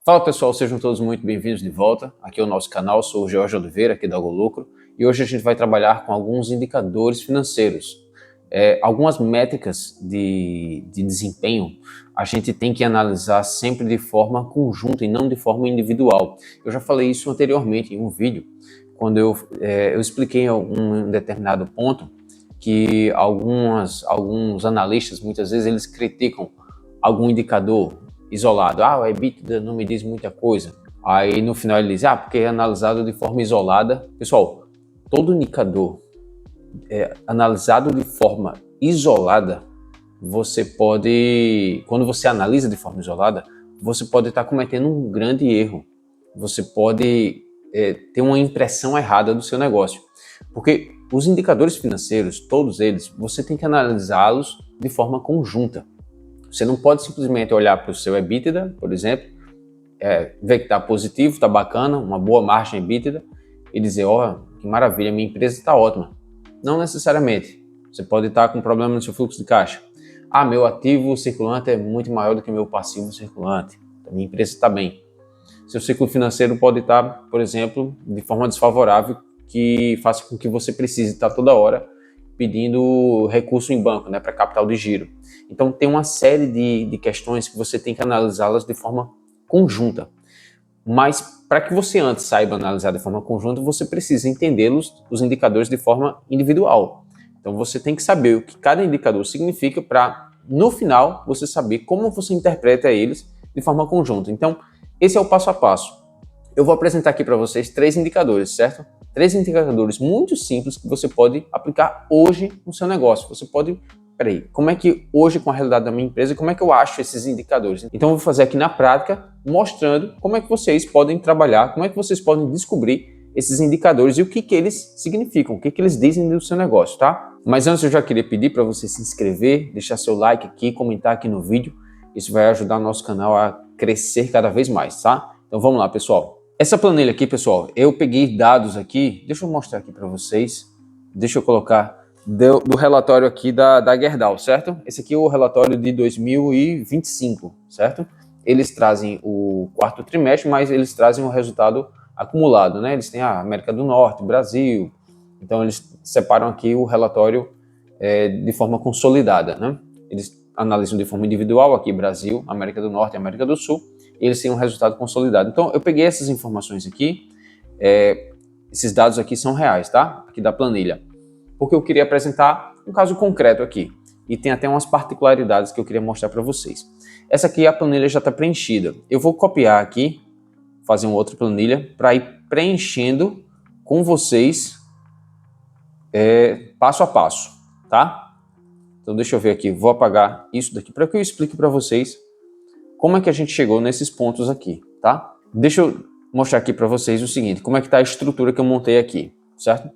Fala pessoal, sejam todos muito bem-vindos de volta. Aqui é o nosso canal, sou o Jorge Oliveira, aqui da AlgoLucro, e hoje a gente vai trabalhar com alguns indicadores financeiros. Algumas métricas de desempenho a gente tem que analisar sempre de forma conjunta e não de forma individual. Eu já falei isso anteriormente em um vídeo, quando eu expliquei em um determinado ponto que alguns analistas, muitas vezes, eles criticam algum indicador isolado. O EBITDA não me diz muita coisa. Aí no final ele diz, porque é analisado de forma isolada. Pessoal, todo indicador analisado de forma isolada, quando você analisa de forma isolada, você pode estar cometendo um grande erro. Você pode ter uma impressão errada do seu negócio. Porque os indicadores financeiros, todos eles, você tem que analisá-los de forma conjunta. Você não pode simplesmente olhar para o seu EBITDA, por exemplo, ver que está positivo, está bacana, uma boa margem EBITDA, e dizer, que maravilha, minha empresa está ótima. Não necessariamente. Você pode estar com problema no seu fluxo de caixa. Meu ativo circulante é muito maior do que meu passivo circulante. Então, minha empresa está bem. Seu ciclo financeiro pode estar, por exemplo, de forma desfavorável, que faça com que você precise estar toda hora pedindo recurso em banco, para capital de giro. Então tem uma série de questões que você tem que analisá-las de forma conjunta. Mas para que você antes saiba analisar de forma conjunta, você precisa entender os indicadores de forma individual. Então você tem que saber o que cada indicador significa para, no final, você saber como você interpreta eles de forma conjunta. Então, esse é o passo a passo. Eu vou apresentar aqui para vocês 3 indicadores, certo? 3 indicadores muito simples que você pode aplicar hoje no seu negócio. Você pode, como é que hoje, com a realidade da minha empresa, como é que eu acho esses indicadores? Então eu vou fazer aqui na prática, mostrando como é que vocês podem trabalhar, como é que vocês podem descobrir esses indicadores e o que eles significam, o que eles dizem do seu negócio, tá? Mas antes eu já queria pedir para você se inscrever, deixar seu like aqui, comentar aqui no vídeo. Isso vai ajudar o nosso canal a crescer cada vez mais, tá? Então vamos lá, pessoal. Essa planilha aqui, pessoal, eu peguei dados aqui, deixa eu mostrar aqui para vocês, deixa eu colocar do relatório aqui da Gerdau, certo? Esse aqui é o relatório de 2025, certo? Eles trazem o quarto trimestre, mas eles trazem o resultado acumulado, né? Eles têm a América do Norte, Brasil, então eles separam aqui o relatório de forma consolidada, né? Eles analisam de forma individual aqui Brasil, América do Norte e América do Sul, e eles têm um resultado consolidado. Então eu peguei essas informações aqui, esses dados aqui são reais, tá? Aqui da planilha, porque eu queria apresentar um caso concreto aqui, e tem até umas particularidades que eu queria mostrar para vocês. Essa aqui a planilha já está preenchida. Eu vou copiar aqui, fazer uma outra planilha, para ir preenchendo com vocês passo a passo, tá? Então deixa eu ver aqui, vou apagar isso daqui para que eu explique para vocês como é que a gente chegou nesses pontos aqui, tá? Deixa eu mostrar aqui para vocês o seguinte, como é que está a estrutura que eu montei aqui, certo?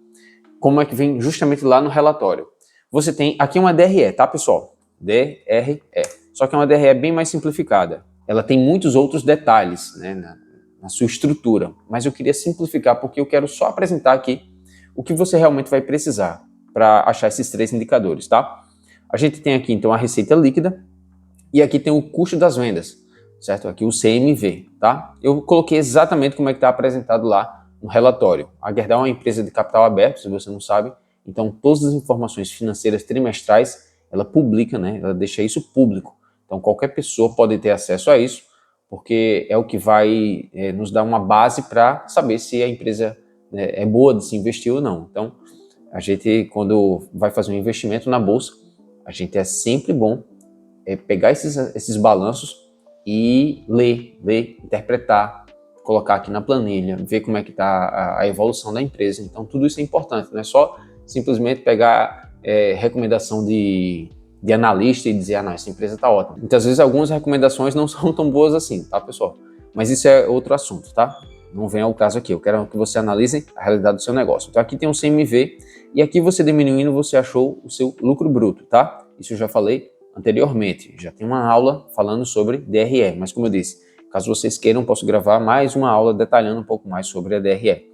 Como é que vem justamente lá no relatório. Você tem aqui uma DRE, tá, pessoal? DRE. Só que é uma DRE bem mais simplificada. Ela tem muitos outros detalhes, né, na sua estrutura, mas eu queria simplificar porque eu quero só apresentar aqui o que você realmente vai precisar para achar esses 3 indicadores, tá? A gente tem aqui, então, a receita líquida e aqui tem o custo das vendas, certo? Aqui o CMV, tá? Eu coloquei exatamente como é que está apresentado lá no relatório. A Gerdau é uma empresa de capital aberto, se você não sabe, então todas as informações financeiras trimestrais, ela publica, né? Ela deixa isso público. Então qualquer pessoa pode ter acesso a isso, porque é o que vai nos dar uma base para saber se a empresa é boa de se investir ou não. Então, a gente, quando vai fazer um investimento na bolsa, a gente é sempre bom pegar esses balanços e ler, interpretar, colocar aqui na planilha, ver como é que está a evolução da empresa. Então tudo isso é importante, não é só simplesmente pegar recomendação de analista e dizer, não, essa empresa está ótima. Muitas vezes algumas recomendações não são tão boas assim, tá, pessoal? Mas isso é outro assunto, tá? Não vem ao caso aqui, eu quero que você analise a realidade do seu negócio. Então aqui tem um CMV e aqui você diminuindo, você achou o seu lucro bruto, tá? Isso eu já falei anteriormente, já tem uma aula falando sobre DRE, mas como eu disse, caso vocês queiram, posso gravar mais uma aula detalhando um pouco mais sobre a DRE.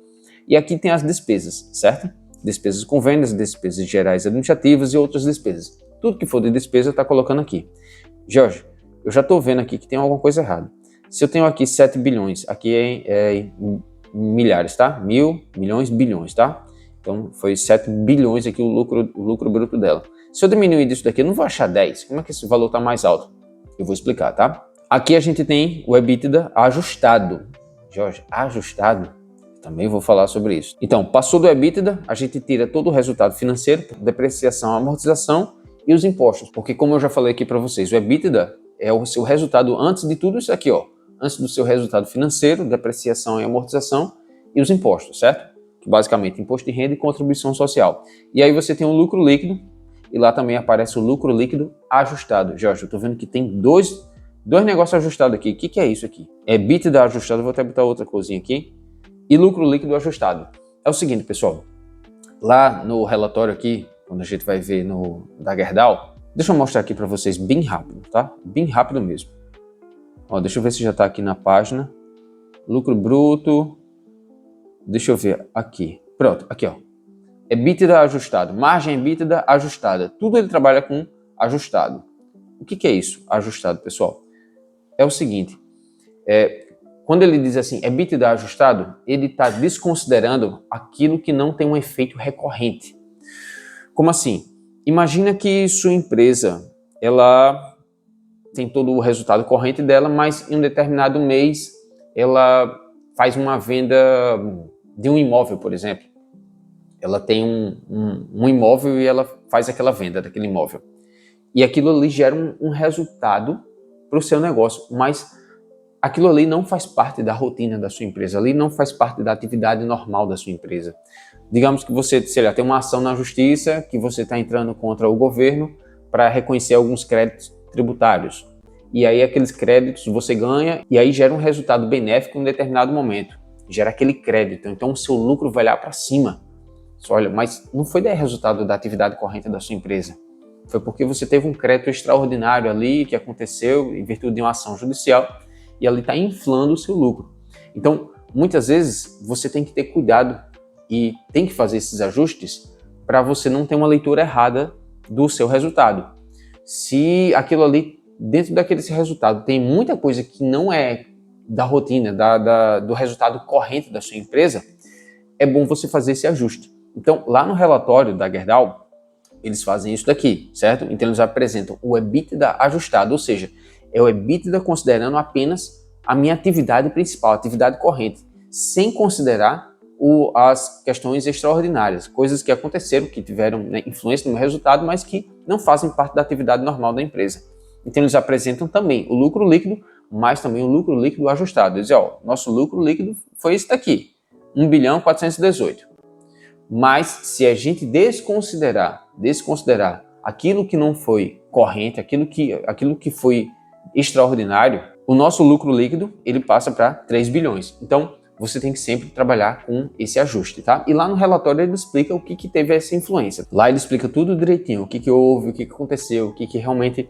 E aqui tem as despesas, certo? Despesas com vendas, despesas gerais administrativas e outras despesas. Tudo que for de despesa está colocando aqui. Jorge, eu já estou vendo aqui que tem alguma coisa errada. Se eu tenho aqui 7 bilhões, aqui é em milhares, tá? Mil, milhões, bilhões, tá? Então foi 7 bilhões aqui o lucro bruto dela. Se eu diminuir disso daqui, eu não vou achar 10. Como é que esse valor está mais alto? Eu vou explicar, tá? Aqui a gente tem o EBITDA ajustado. Jorge, ajustado? Também vou falar sobre isso. Então, passou do EBITDA, a gente tira todo o resultado financeiro, depreciação, amortização e os impostos. Porque como eu já falei aqui para vocês, o EBITDA é o seu resultado antes de tudo isso aqui, ó. Antes do seu resultado financeiro, depreciação e amortização e os impostos, certo? Que basicamente imposto de renda e contribuição social. E aí você tem o lucro líquido e lá também aparece o lucro líquido ajustado. Jorge, eu tô vendo que tem dois negócios ajustados aqui. O que é isso aqui? É EBITDA ajustado, vou até botar outra coisinha aqui. E lucro líquido ajustado. É o seguinte, pessoal. Lá no relatório aqui, quando a gente vai ver no da Gerdau, deixa eu mostrar aqui para vocês bem rápido, tá? Bem rápido mesmo. Ó, deixa eu ver se já está aqui na página. Lucro bruto. Deixa eu ver aqui. Pronto, aqui ó. EBITDA ajustado. Margem EBITDA ajustada. Tudo ele trabalha com ajustado. O que é isso, ajustado, pessoal? É o seguinte. Quando ele diz assim, EBITDA ajustado, ele está desconsiderando aquilo que não tem um efeito recorrente. Como assim? Imagina que sua empresa, ela tem todo o resultado corrente dela, mas em um determinado mês ela faz uma venda de um imóvel, por exemplo. Ela tem um imóvel e ela faz aquela venda daquele imóvel. E aquilo ali gera um resultado para o seu negócio, mas aquilo ali não faz parte da rotina da sua empresa, ali não faz parte da atividade normal da sua empresa. Digamos que você, sei lá, tem uma ação na justiça que você está entrando contra o governo para reconhecer alguns créditos tributários. E aí aqueles créditos você ganha e aí gera um resultado benéfico em um determinado momento. Gera aquele crédito, então o seu lucro vai lá para cima. Olha, mas não foi daí resultado da atividade corrente da sua empresa. Foi porque você teve um crédito extraordinário ali que aconteceu em virtude de uma ação judicial e ali está inflando o seu lucro. Então, muitas vezes você tem que ter cuidado e tem que fazer esses ajustes para você não ter uma leitura errada do seu resultado. Se aquilo ali, dentro daquele resultado, tem muita coisa que não é da rotina, do resultado corrente da sua empresa, é bom você fazer esse ajuste. Então, lá no relatório da Gerdau, eles fazem isso daqui, certo? Então, eles apresentam o EBITDA ajustado, ou seja, é o EBITDA considerando apenas a minha atividade principal, a atividade corrente, sem considerar as questões extraordinárias, coisas que aconteceram, que tiveram, né, influência no meu resultado, mas que não fazem parte da atividade normal da empresa. Então, eles apresentam também o lucro líquido, mas também o lucro líquido ajustado. Eles dizem, ó, nosso lucro líquido foi esse daqui, 1.418. Mas se a gente desconsiderar aquilo que não foi corrente, aquilo que foi extraordinário, o nosso lucro líquido ele passa para 3 bilhões. Então, você tem que sempre trabalhar com esse ajuste, tá? E lá no relatório ele explica o que teve essa influência. Lá ele explica tudo direitinho, o que houve, o que aconteceu, o que realmente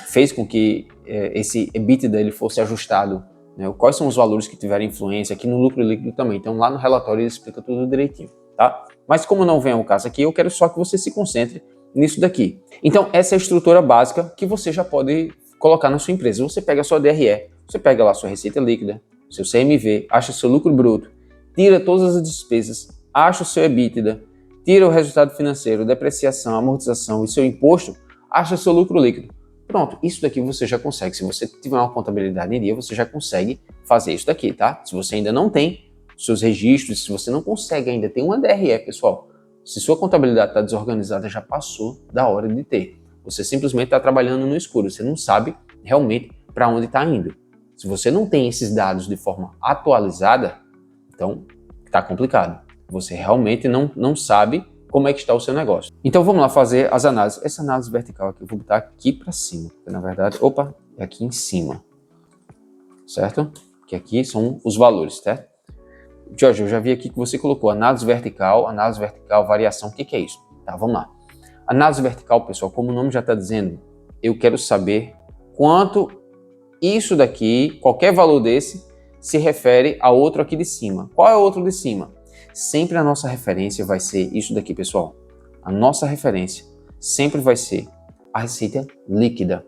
fez com que esse EBITDA ele fosse ajustado, né? Quais são os valores que tiveram influência aqui no lucro líquido também. Então lá no relatório ele explica tudo direitinho, tá? Mas como não vem ao caso aqui, eu quero só que você se concentre nisso daqui. Então essa é a estrutura básica que você já pode colocar na sua empresa. Você pega a sua DRE, você pega lá a sua receita líquida, seu CMV, acha seu lucro bruto, tira todas as despesas, acha o seu EBITDA, tira o resultado financeiro, depreciação, amortização e seu imposto, acha seu lucro líquido. Pronto, isso daqui você já consegue. Se você tiver uma contabilidade em dia, você já consegue fazer isso daqui, tá? Se você ainda não tem seus registros, se você não consegue ainda ter uma DRE, pessoal, se sua contabilidade está desorganizada, já passou da hora de ter. Você simplesmente está trabalhando no escuro, você não sabe realmente para onde está indo. Se você não tem esses dados de forma atualizada, então está complicado. Você realmente não sabe como é que está o seu negócio. Então vamos lá fazer as análises. Essa análise vertical aqui eu vou botar aqui para cima, porque na verdade, é aqui em cima, certo? Que aqui são os valores, certo? Jorge, eu já vi aqui que você colocou análise vertical, variação, o que é isso? Tá, vamos lá. Análise vertical, pessoal, como o nome já está dizendo, eu quero saber quanto isso daqui, qualquer valor desse, se refere a outro aqui de cima. Qual é o outro de cima? Sempre a nossa referência vai ser isso daqui, pessoal. A nossa referência sempre vai ser a receita líquida.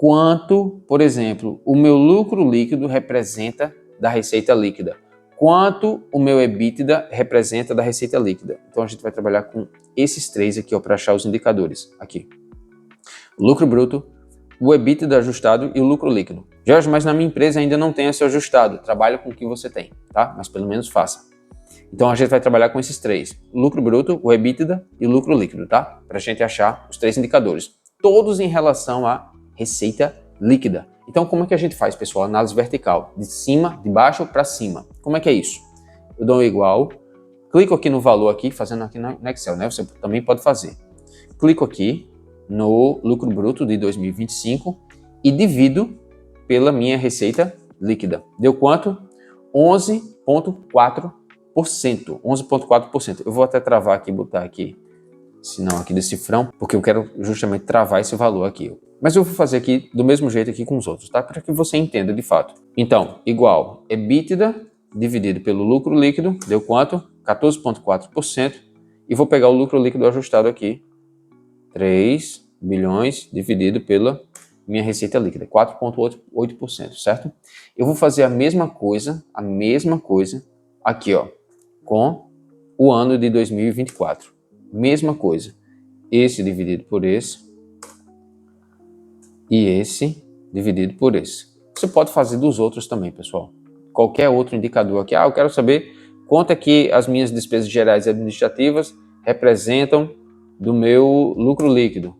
quanto, por exemplo, o meu lucro líquido representa da receita líquida, quanto o meu EBITDA representa da receita líquida. Então a gente vai trabalhar com esses três aqui para achar os indicadores. Aqui, o lucro bruto, o EBITDA ajustado e o lucro líquido. Jorge, mas na minha empresa ainda não tem esse ajustado. Trabalha com o que você tem, tá? Mas pelo menos faça. Então a gente vai trabalhar com esses três: o lucro bruto, o EBITDA e o lucro líquido, tá? Para a gente achar os três indicadores, todos em relação à receita líquida. Então como é que a gente faz, pessoal? Análise vertical, de cima, de baixo para cima. Como é que é isso? Eu dou um igual, clico aqui no valor aqui, fazendo aqui no Excel, né? Você também pode fazer. Clico aqui no lucro bruto de 2025 e divido pela minha receita líquida. Deu quanto? 11,4%. 11,4%. Eu vou até travar aqui, botar aqui, senão aqui desse cifrão, porque eu quero justamente travar esse valor aqui. Mas eu vou fazer aqui do mesmo jeito aqui com os outros, tá? Para que você entenda de fato. Então, igual EBITDA dividido pelo lucro líquido, deu quanto? 14,4%. E vou pegar o lucro líquido ajustado aqui, 3 bilhões dividido pela minha receita líquida, 4,8%, certo? Eu vou fazer a mesma coisa aqui, ó, com o ano de 2024. Mesma coisa. Esse dividido por esse e esse dividido por esse. Você pode fazer dos outros também, pessoal. Qualquer outro indicador aqui. Eu quero saber quanto é que as minhas despesas gerais e administrativas representam do meu lucro líquido.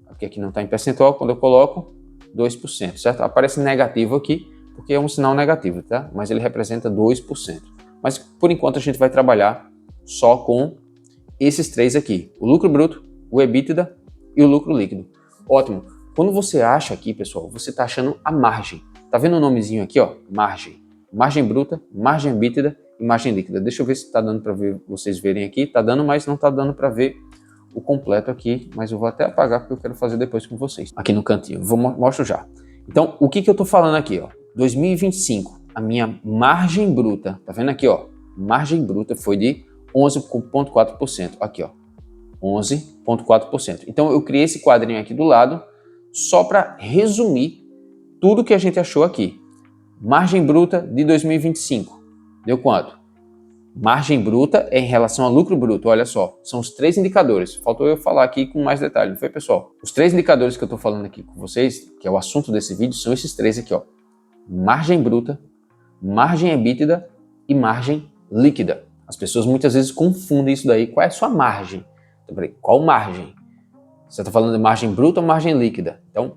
Aqui não está em percentual, quando eu coloco 2%, certo? Aparece negativo aqui, porque é um sinal negativo, tá? Mas ele representa 2%. Mas por enquanto a gente vai trabalhar só com esses três aqui: o lucro bruto, o EBITDA e o lucro líquido. Ótimo. Quando você acha aqui, pessoal, você está achando a margem. Tá vendo o nomezinho aqui, ó? Margem. Margem bruta, margem EBITDA e margem líquida. Deixa eu ver se está dando para ver, vocês verem aqui. Tá dando, mas não está dando para ver o completo aqui, mas eu vou até apagar porque eu quero fazer depois com vocês. Aqui no cantinho, mostro já. Então, o que eu tô falando aqui, ó? 2025, a minha margem bruta, tá vendo aqui, ó? Margem bruta foi de 11,4%, aqui, ó. 11,4%. Então, eu criei esse quadrinho aqui do lado só para resumir tudo que a gente achou aqui. Margem bruta de 2025, deu quanto? Margem bruta é em relação ao lucro bruto, olha só, são os três indicadores. Faltou eu falar aqui com mais detalhe, não foi, pessoal? Os três indicadores que eu estou falando aqui com vocês, que é o assunto desse vídeo, são esses três aqui, ó. Margem bruta, margem EBITDA e margem líquida. As pessoas muitas vezes confundem isso daí. Qual é a sua margem? Então, peraí, qual margem? Você está falando de margem bruta ou margem líquida? Então,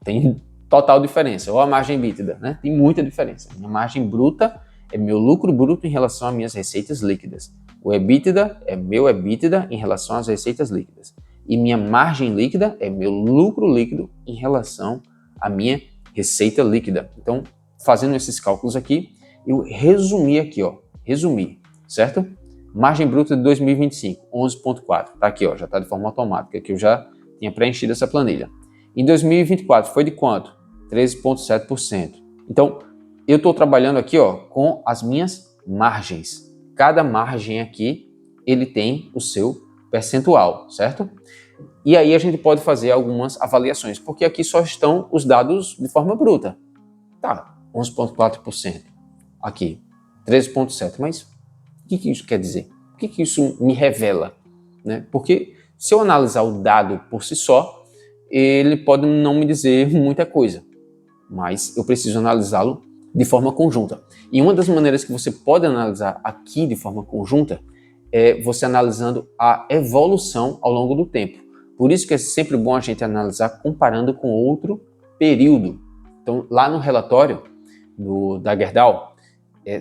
tem total diferença. Ou a margem EBITDA, né? Tem muita diferença. Minha margem bruta é meu lucro bruto em relação às minhas receitas líquidas. O EBITDA é meu EBITDA em relação às receitas líquidas. E minha margem líquida é meu lucro líquido em relação à minha receita líquida. Então, fazendo esses cálculos aqui, eu resumi aqui, ó. Resumi, certo? Margem bruta de 2025, 11,4. Tá aqui, ó. Já está de forma automática, que eu já tinha preenchido essa planilha. Em 2024, foi de quanto? 13,7%. Então, eu estou trabalhando aqui, ó, com as minhas margens. Cada margem aqui, ele tem o seu percentual, certo? E aí a gente pode fazer algumas avaliações, porque aqui só estão os dados de forma bruta. Tá, 11,4%. Aqui, 13,7%. Mas o que isso quer dizer? O que isso me revela? Né? Porque se eu analisar o dado por si só, ele pode não me dizer muita coisa, mas eu preciso analisá-lo de forma conjunta. E uma das maneiras que você pode analisar aqui de forma conjunta é você analisando a evolução ao longo do tempo. Por isso que é sempre bom a gente analisar comparando com outro período. Então, lá no relatório da Gerdau,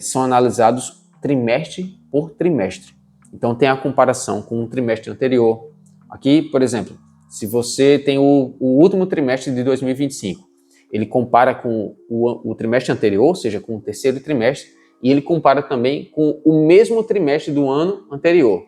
são analisados trimestre por trimestre. Então, tem a comparação com o trimestre anterior. Aqui, por exemplo, se você tem o último trimestre de 2025, ele compara com o trimestre anterior, ou seja, com o terceiro trimestre, e ele compara também com o mesmo trimestre do ano anterior.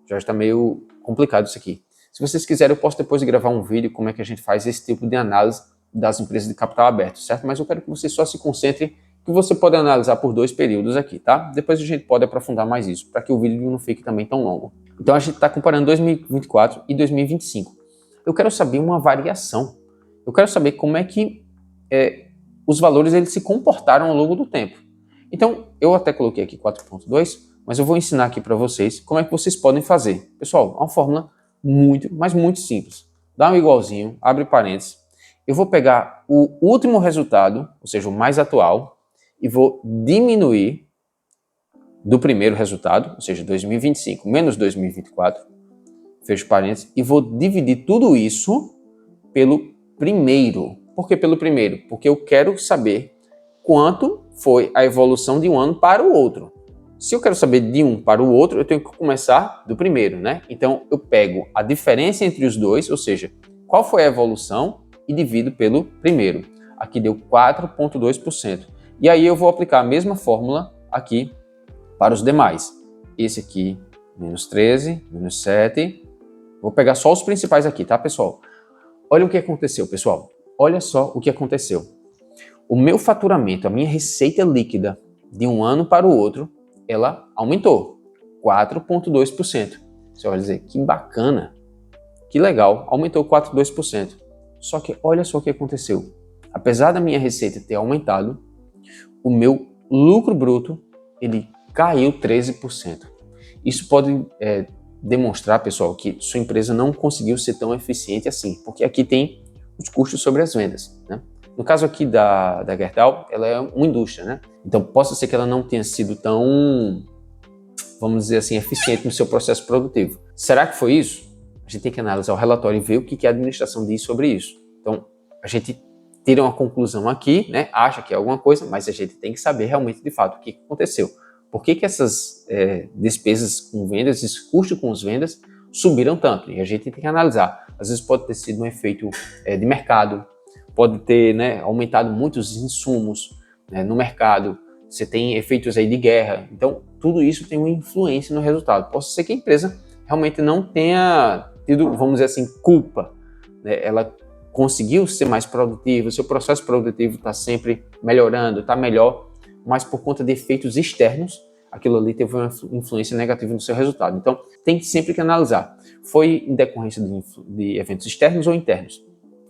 Já está meio complicado isso aqui. Se vocês quiserem, eu posso depois gravar um vídeo como é que a gente faz esse tipo de análise das empresas de capital aberto, certo? Mas eu quero que você só se concentre que você pode analisar por 2 períodos aqui, tá? Depois a gente pode aprofundar mais isso, para que o vídeo não fique também tão longo. Então a gente está comparando 2024 e 2025. Eu quero saber uma variação. Eu quero saber como é que os valores eles se comportaram ao longo do tempo. Então, eu até coloquei aqui 4.2, mas eu vou ensinar aqui para vocês como é que vocês podem fazer. Pessoal, é uma fórmula muito, mas muito simples. Dá um igualzinho, abre parênteses. Eu vou pegar o último resultado, ou seja, o mais atual, e vou diminuir do primeiro resultado, ou seja, 2025 menos 2024, fecho parênteses, e vou dividir tudo isso pelo primeiro. Por que pelo primeiro? Porque eu quero saber quanto foi a evolução de um ano para o outro. Se eu quero saber de um para o outro, eu tenho que começar do primeiro, né? Então, eu pego a diferença entre os dois, ou seja, qual foi a evolução, e divido pelo primeiro. Aqui deu 4,2%. E aí eu vou aplicar a mesma fórmula aqui para os demais. Esse aqui, menos 13, menos 7. Vou pegar só os principais aqui, tá, pessoal? Olha o que aconteceu, pessoal. Olha só o que aconteceu. O meu faturamento, a minha receita líquida de um ano para o outro, ela aumentou 4,2%. Você vai dizer, que bacana, que legal, aumentou 4,2%. Só que olha só o que aconteceu. Apesar da minha receita ter aumentado, o meu lucro bruto, ele caiu 13%. Isso pode demonstrar, pessoal, que sua empresa não conseguiu ser tão eficiente assim, porque aqui tem os custos sobre as vendas, né? No caso aqui da Gerdau, ela é uma indústria, né? Então, possa ser que ela não tenha sido tão, vamos dizer assim, eficiente no seu processo produtivo. Será que foi isso? A gente tem que analisar o relatório e ver o que a administração diz sobre isso. Então, a gente tira uma conclusão aqui, né? Acha que é alguma coisa, mas a gente tem que saber realmente, de fato, o que aconteceu. Por que essas despesas com vendas, esses custos com as vendas, subiram tanto? E a gente tem que analisar. Às vezes pode ter sido um efeito de mercado, pode ter, né, aumentado muitos insumos, né, no mercado, você tem efeitos aí de guerra. Então, tudo isso tem uma influência no resultado. Pode ser que a empresa realmente não tenha tido, vamos dizer assim, culpa, né? Ela conseguiu ser mais produtiva, seu processo produtivo está sempre melhorando, está melhor, mas por conta de efeitos externos, aquilo ali teve uma influência negativa no seu resultado. Então, tem sempre que analisar. Foi em decorrência de eventos externos ou internos?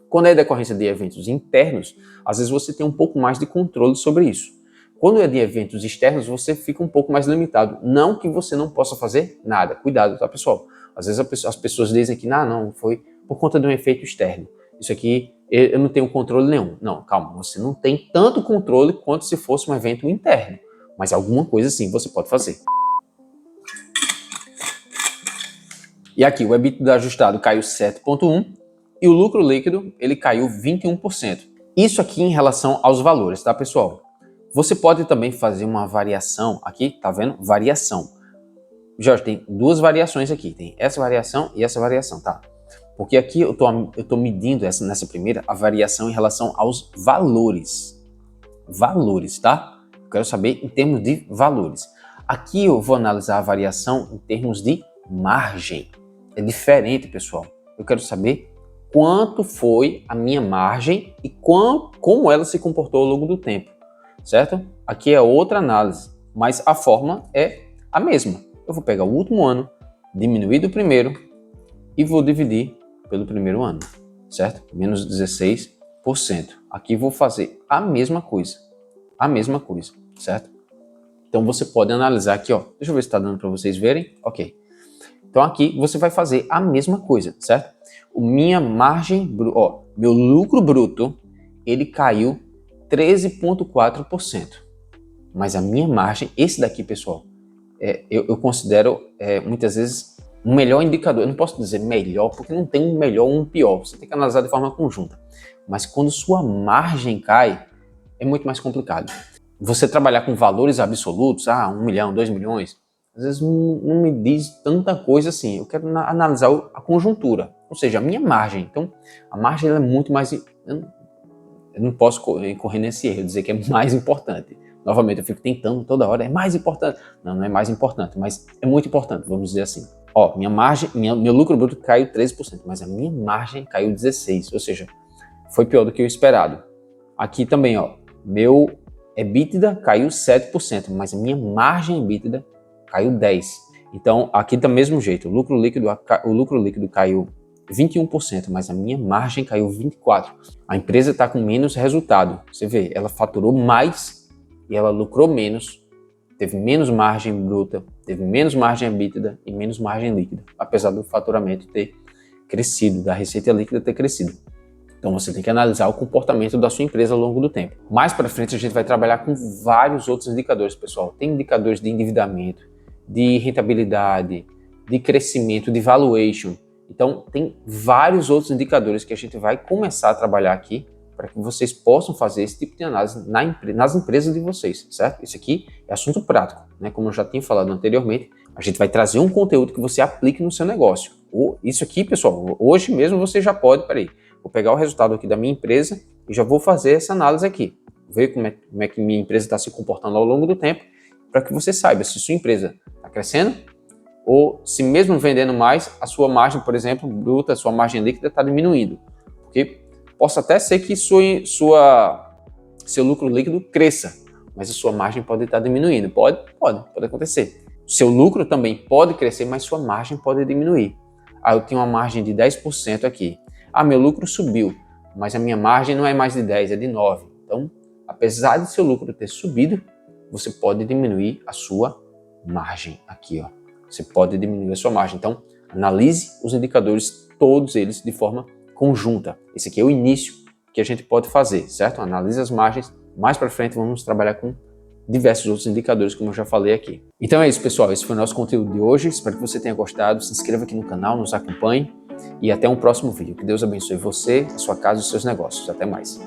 Quando é decorrência de eventos internos, às vezes você tem um pouco mais de controle sobre isso. Quando é de eventos externos, você fica um pouco mais limitado. Não que você não possa fazer nada. Cuidado, tá, pessoal? Às vezes as pessoas dizem que não, foi por conta de um efeito externo. Isso aqui, eu não tenho controle nenhum. Não, calma, você não tem tanto controle quanto se fosse um evento interno. Mas alguma coisa sim você pode fazer. E aqui, o EBITDA ajustado caiu 7,1% e o lucro líquido, ele caiu 21%. Isso aqui em relação aos valores, tá, pessoal? Você pode também fazer uma variação aqui, tá vendo? Variação. Jorge, tem duas variações aqui, tem essa variação e essa variação, tá? Porque aqui eu tô medindo nessa primeira a variação em relação aos valores. Valores, tá? Eu quero saber em termos de valores. Aqui eu vou analisar a variação em termos de margem. É diferente, pessoal. Eu quero saber quanto foi a minha margem e como ela se comportou ao longo do tempo, certo? Aqui é outra análise, mas a forma é a mesma. Eu vou pegar o último ano, diminuir do primeiro e vou dividir pelo primeiro ano, certo? Menos 16%. Aqui vou fazer a mesma coisa, certo? Então você pode analisar aqui, ó. Deixa eu ver se está dando para vocês verem. Ok. Então aqui você vai fazer a mesma coisa, certo? Minha margem, meu lucro bruto, ele caiu 13,4%. Mas a minha margem, esse daqui, pessoal, eu considero muitas vezes um melhor indicador. Eu não posso dizer melhor, porque não tem um melhor ou um pior. Você tem que analisar de forma conjunta. Mas quando sua margem cai, é muito mais complicado. Você trabalhar com valores absolutos, 1 milhão, 2 milhões, às vezes não me diz tanta coisa assim. Eu quero analisar a conjuntura, ou seja, a minha margem. Então, a margem é muito mais... Eu não posso correr nesse erro, dizer que é mais importante. Novamente, eu fico tentando toda hora, é mais importante. Não é mais importante, mas é muito importante, vamos dizer assim. Ó, minha margem, meu lucro bruto caiu 13%, mas a minha margem caiu 16%, ou seja, foi pior do que o esperado. Aqui também, ó, meu EBITDA caiu 7%, mas a minha margem EBITDA caiu 10%. Então, aqui do mesmo jeito, o lucro líquido caiu 21%, mas a minha margem caiu 24%. A empresa está com menos resultado. Você vê, ela faturou mais e ela lucrou menos, teve menos margem bruta, teve menos margem EBITDA e menos margem líquida, apesar do faturamento ter crescido, da receita líquida ter crescido. Então você tem que analisar o comportamento da sua empresa ao longo do tempo. Mais para frente a gente vai trabalhar com vários outros indicadores, pessoal. Tem indicadores de endividamento, de rentabilidade, de crescimento, de valuation. Então tem vários outros indicadores que a gente vai começar a trabalhar aqui para que vocês possam fazer esse tipo de análise nas empresas de vocês, certo? Isso aqui é assunto prático, né? Como eu já tinha falado anteriormente, a gente vai trazer um conteúdo que você aplique no seu negócio. Isso aqui, pessoal, hoje mesmo você já pode, vou pegar o resultado aqui da minha empresa e já vou fazer essa análise aqui. Ver como é que minha empresa está se comportando ao longo do tempo, para que você saiba se sua empresa está crescendo ou se mesmo vendendo mais, a sua margem, por exemplo, bruta, a sua margem líquida está diminuindo. Porque possa até ser que seu lucro líquido cresça, mas a sua margem pode estar diminuindo. Pode acontecer. Seu lucro também pode crescer, mas sua margem pode diminuir. Eu tenho uma margem de 10% aqui. Meu lucro subiu, mas a minha margem não é mais de 10, é de 9. Então, apesar de seu lucro ter subido, você pode diminuir a sua margem aqui, ó. Você pode diminuir a sua margem. Então, analise os indicadores, todos eles, de forma conjunta. Esse aqui é o início que a gente pode fazer, certo? Analise as margens. Mais para frente, vamos trabalhar com diversos outros indicadores, como eu já falei aqui. Então é isso, pessoal. Esse foi o nosso conteúdo de hoje. Espero que você tenha gostado. Se inscreva aqui no canal, nos acompanhe e até um próximo vídeo. Que Deus abençoe você, a sua casa e os seus negócios. Até mais.